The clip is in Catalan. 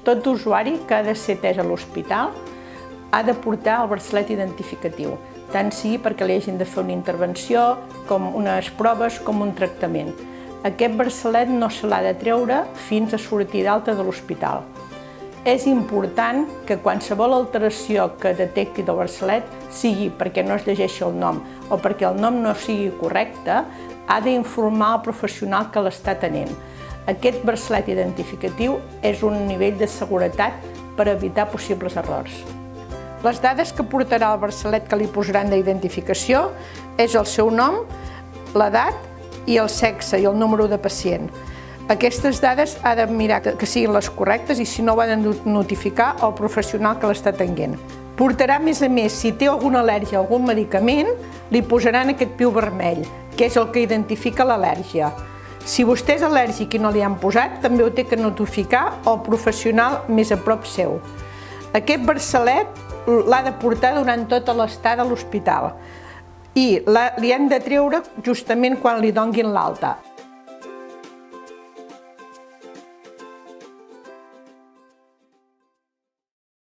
Tot usuari que ha de ser atès a l'hospital ha de portar el braçalet identificatiu, tant sigui perquè li hagin de fer una intervenció, com unes proves, com un tractament. Aquest braçalet no se l'ha de treure fins a sortir d'alta de l'hospital. És important que qualsevol alteració que detecti del braçalet, sigui perquè no es llegeixi el nom o perquè el nom no sigui correcte, ha d'informar el professional que l'està atenent. Aquest braçalet identificatiu és un nivell de seguretat per evitar possibles errors. Les dades que portarà el braçalet que li posaran d'identificació és el seu nom, l'edat i el sexe i el número de pacient. Aquestes dades ha de mirar que siguin les correctes i si no ho ha de notificar al professional que l'està atenent. Portarà, a més, si té alguna al·lèrgia a algun medicament, li posaran aquest piu vermell, que és el que identifica l'al·lèrgia. Si vostè és al·lèrgic i no li han posat, també ho té que notificar al professional més a prop seu. Aquest braçalet l'ha de portar durant tota l'estada a l'hospital i li han de treure justament quan li donguin l'alta.